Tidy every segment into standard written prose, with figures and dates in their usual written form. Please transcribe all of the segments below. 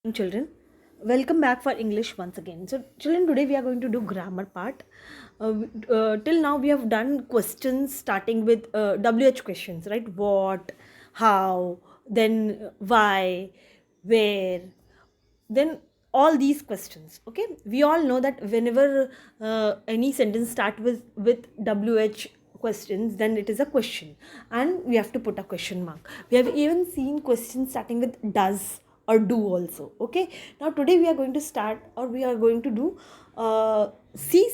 Children, welcome back for English once again. So children, today we are going to do grammar part. Till now we have done questions starting with WH questions, right? What, how, then why, where, then all these questions. Okay, we all know that whenever any sentence start with WH questions, then it is a question and we have to put a question mark. We have even seen questions starting with does or do also. Okay, now today we are going to start, or we are going to do see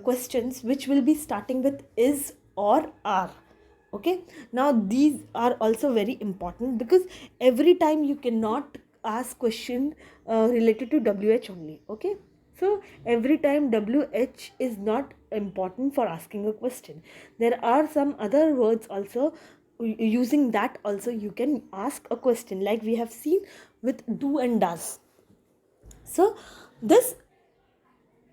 questions which will be starting with is or are. Okay, now these are also very important because every time you cannot ask question related to WH only. Okay, so every time WH is not important for asking a question. There are some other words also. Using that also you can ask a question, like we have seen with do and does. So this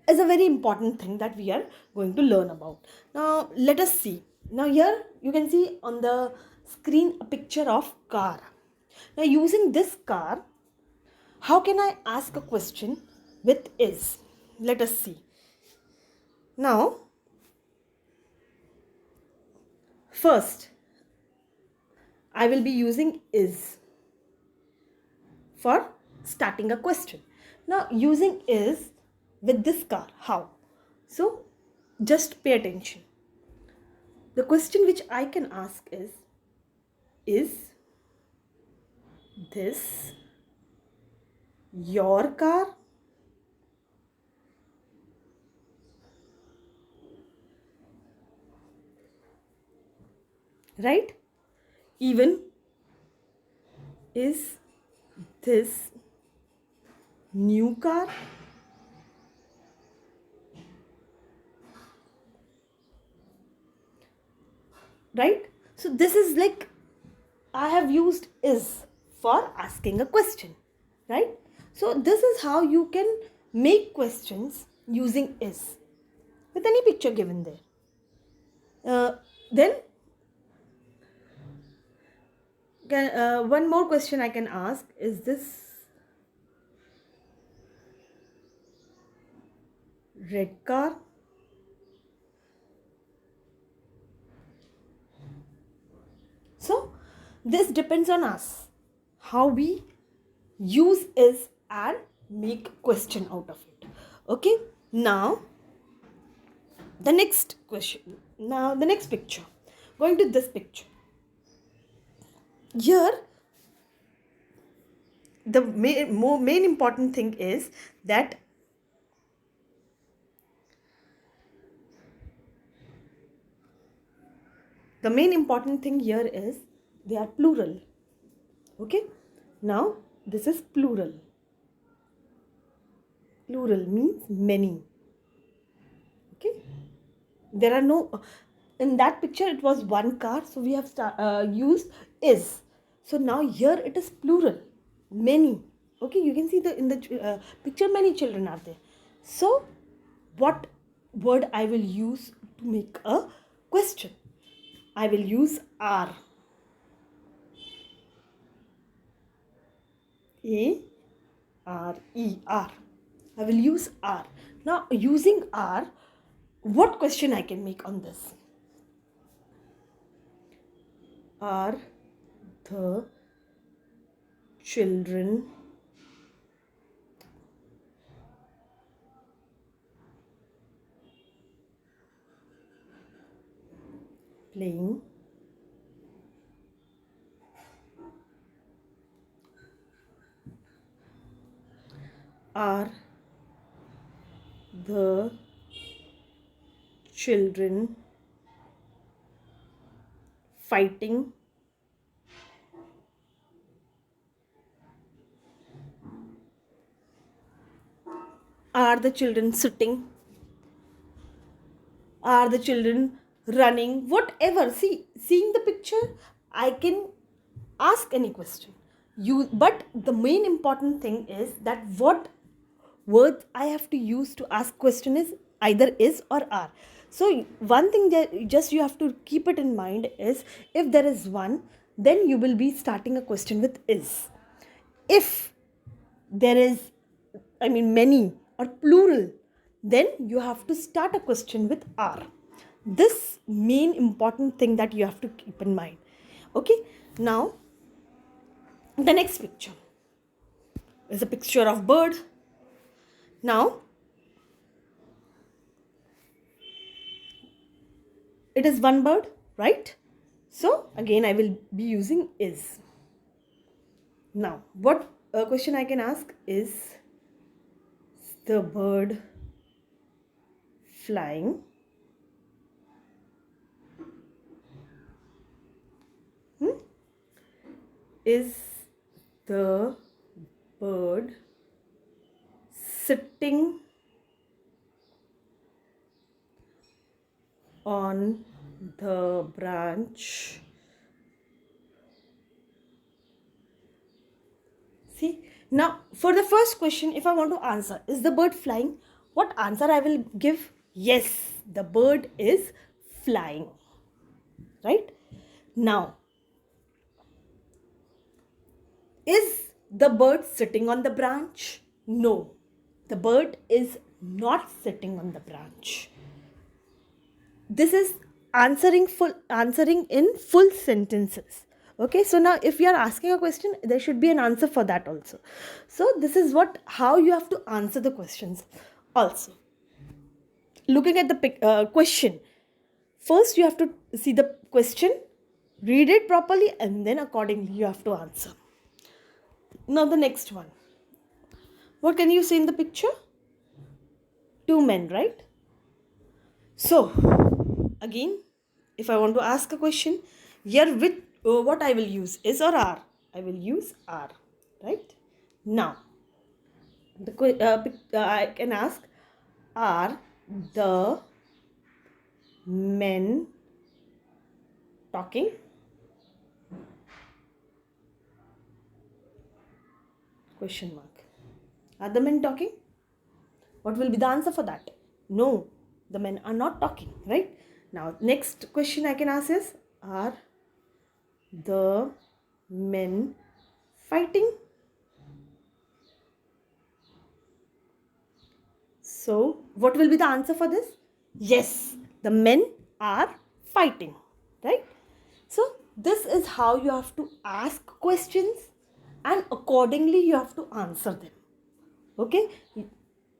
is a very important thing that we are going to learn about. Now let us see. Now here you can see on the screen a picture of car. Now using this car, how can I ask a question with is? Let us see. Now first I will be using is for starting a question. Now using is with this car, how? So just pay attention. The question which I can ask is this your car? Right? Even is this new car? Right? So this is like I have used is for asking a question. Right? So this is how you can make questions using is with any picture given there. Then one more question I can ask is this red car? So this depends on us how we use is and make question out of it. Okay, now the next question, now the next picture, going to this picture. Here the main important thing is that the main important thing here is they are plural. Okay, now this is plural. Plural means many. Okay, there are no in that picture it was one car, so we have used is. So now here it is plural, many. Okay, you can see the in the picture many children are there. So what word I will use to make a question? I will use are. A R E R. I will use are. Now using are, what question I can make on this? Are the children playing are the children fighting? Are the children sitting? Are the children running? Whatever. See, seeing the picture, I can ask any question. But the main important thing is that what words I have to use to ask question is either is or are. So one thing that just you have to keep it in mind is if there is one, then you will be starting a question with is. If there is, I mean, many or plural, then you have to start a question with are. This main important thing that you have to keep in mind. Okay, now the next picture is a picture of bird. Now it is one bird, right? So again I will be using is. Now what question I can ask is the bird flying? Is the bird sitting on the branch? See, now for the first question, if I want to answer, is the bird flying? What answer I will give? Yes, the bird is flying. Right? Now, is the bird sitting on the branch? No, the bird is not sitting on the branch. This is answering in full sentences. Okay, so now if you are asking a question, there should be an answer for that also. So this is how you have to answer the questions. Also, looking at the question, first you have to see the question, read it properly, and then accordingly you have to answer. Now the next one, what can you see in the picture? Two men, right? So again, if I want to ask a question, here with what I will use, is or are? I will use are, right? Now, I can ask, are the men talking? Question mark. Are the men talking? What will be the answer for that? No, the men are not talking, right? Now, next question I can ask is, are the men fighting? So, what will be the answer for this? Yes, the men are fighting, right? So, this is how you have to ask questions and accordingly you have to answer them. Okay,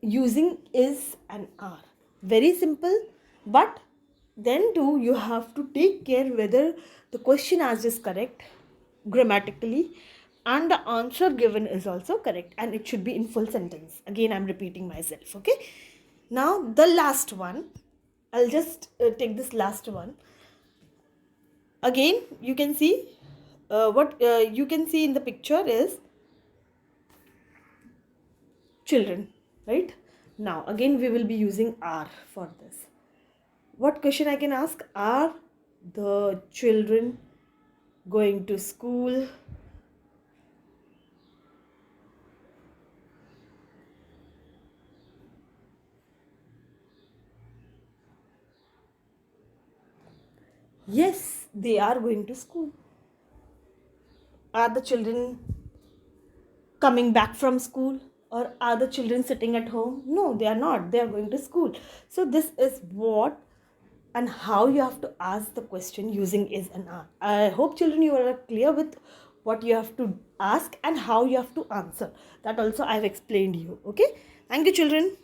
using is and are. Very simple, but then too you have to take care whether the question asked is correct grammatically and the answer given is also correct, and it should be in full sentence. Again, I'm repeating myself. Okay, now the last one, I'll just take this last one. Again, you can see what you can see in the picture is children, right? Now again we will be using are for this. What question I can ask? Are the children going to school? Yes, they are going to school. Are the children coming back from school, or are the children sitting at home? No, they are not. They are going to school. So this is what and how you have to ask the question using is and are. I hope children you are clear with what you have to ask and how you have to answer. That also I have explained you. Okay, thank you children.